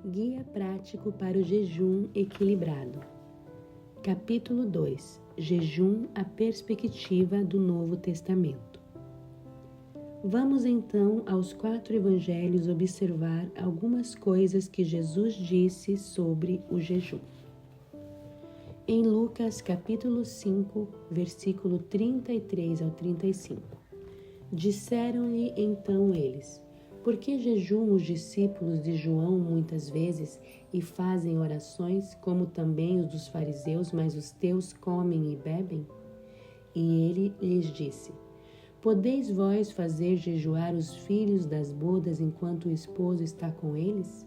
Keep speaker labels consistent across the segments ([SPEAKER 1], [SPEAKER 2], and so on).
[SPEAKER 1] Guia prático para o jejum equilibrado. Capítulo 2. Jejum, a perspectiva do Novo Testamento. Vamos então aos 4 evangelhos observar algumas coisas que Jesus disse sobre o jejum. Em Lucas capítulo 5, versículo 33 ao 35. Disseram-lhe então eles: por que jejuam os discípulos de João muitas vezes e fazem orações, como também os dos fariseus, mas os teus comem e bebem? E ele lhes disse: podeis vós fazer jejuar os filhos das bodas enquanto o esposo está com eles?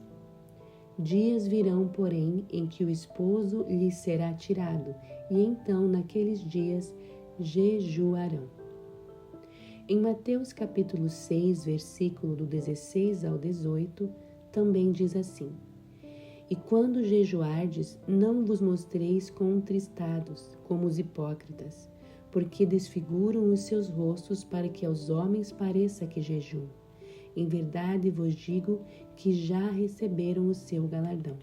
[SPEAKER 1] Dias virão, porém, em que o esposo lhes será tirado, e então naqueles dias jejuarão. Em Mateus capítulo 6, versículo do 16 ao 18, também diz assim: e quando jejuardes, não vos mostreis contristados, como os hipócritas, porque desfiguram os seus rostos para que aos homens pareça que jejuam. Em verdade vos digo que já receberam o seu galardão.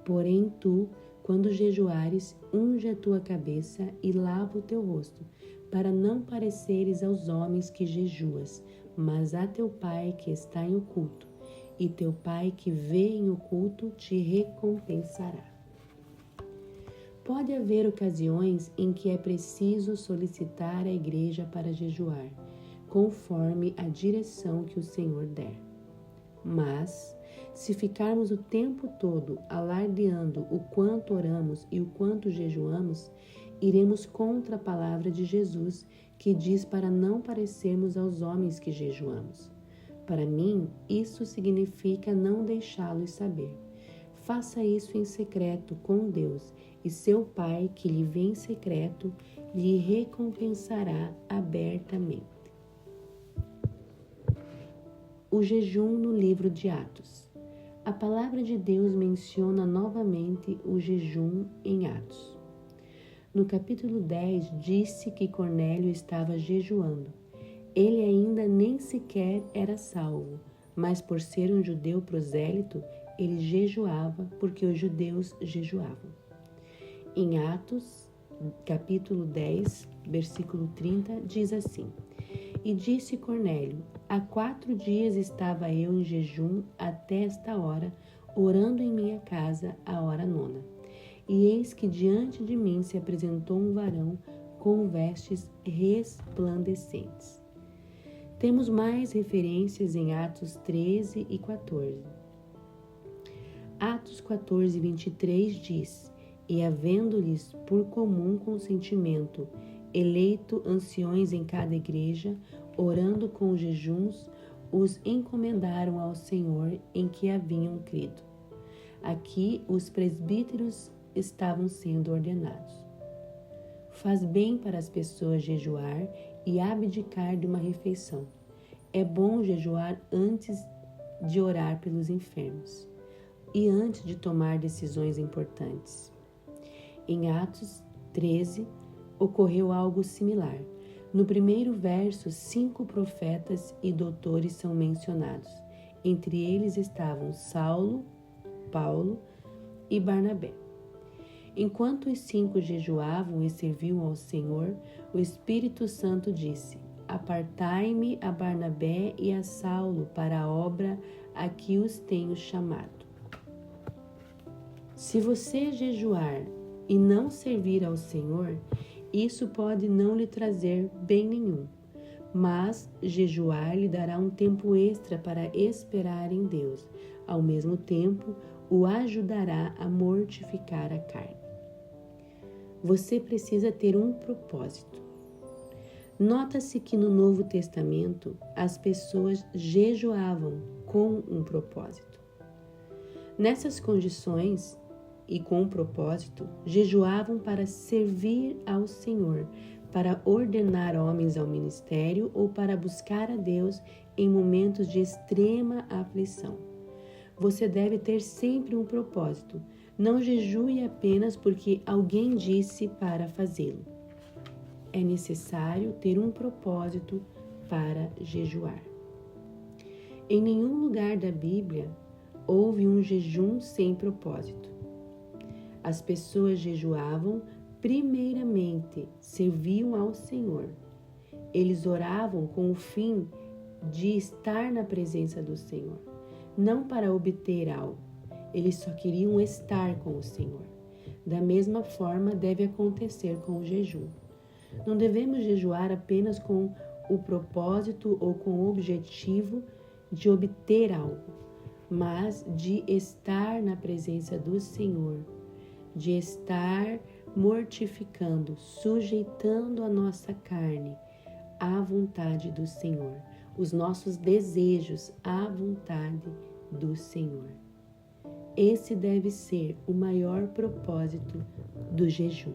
[SPEAKER 1] Porém tu, quando jejuares, unge a tua cabeça e lava o teu rosto, para não pareceres aos homens que jejuas, mas a teu Pai que está em oculto, e teu Pai que vê em oculto te recompensará. Pode haver ocasiões em que é preciso solicitar a igreja para jejuar, conforme a direção que o Senhor der. Mas, se ficarmos o tempo todo alardeando o quanto oramos e o quanto jejuamos, iremos contra a palavra de Jesus, que diz para não parecermos aos homens que jejuamos. Para mim, isso significa não deixá-los saber. Faça isso em secreto com Deus, e seu Pai, que lhe vê em secreto, lhe recompensará abertamente. O jejum no livro de Atos. A palavra de Deus menciona novamente o jejum em Atos. No capítulo 10, disse que Cornélio estava jejuando. Ele ainda nem sequer era salvo, mas por ser um judeu prosélito, ele jejuava porque os judeus jejuavam. Em Atos, capítulo 10, versículo 30, diz assim: e disse Cornélio: há 4 dias estava eu em jejum até esta hora, orando em minha casa à hora 9. E eis que diante de mim se apresentou um varão com vestes resplandecentes. Temos mais referências em Atos 13 e 14. Atos 14, 23 diz: e havendo-lhes por comum consentimento eleito anciões em cada igreja, orando com jejuns, os encomendaram ao Senhor em que haviam crido. Aqui os presbíteros estavam sendo ordenados. Faz bem para as pessoas jejuar e abdicar de uma refeição. É bom jejuar antes de orar pelos enfermos e antes de tomar decisões importantes. Em Atos 13, ocorreu algo similar. No primeiro verso, 5 profetas e doutores são mencionados. Entre eles estavam Saulo, Paulo e Barnabé. Enquanto os 5 jejuavam e serviam ao Senhor, o Espírito Santo disse: apartai-me a Barnabé e a Saulo para a obra a que os tenho chamado. Se você jejuar e não servir ao Senhor, isso pode não lhe trazer bem nenhum, mas jejuar lhe dará um tempo extra para esperar em Deus. Ao mesmo tempo, o ajudará a mortificar a carne. Você precisa ter um propósito. Nota-se que no Novo Testamento as pessoas jejuavam com um propósito. Nessas condições e com um propósito, jejuavam para servir ao Senhor, para ordenar homens ao ministério ou para buscar a Deus em momentos de extrema aflição. Você deve ter sempre um propósito. Não jejue apenas porque alguém disse para fazê-lo. É necessário ter um propósito para jejuar. Em nenhum lugar da Bíblia houve um jejum sem propósito. As pessoas jejuavam, primeiramente, serviam ao Senhor. Eles oravam com o fim de estar na presença do Senhor, não para obter algo. Eles só queriam estar com o Senhor. Da mesma forma deve acontecer com o jejum. Não devemos jejuar apenas com o propósito ou com o objetivo de obter algo, mas de estar na presença do Senhor, de estar mortificando, sujeitando a nossa carne à vontade do Senhor, os nossos desejos à vontade do Senhor. Esse deve ser o maior propósito do jejum.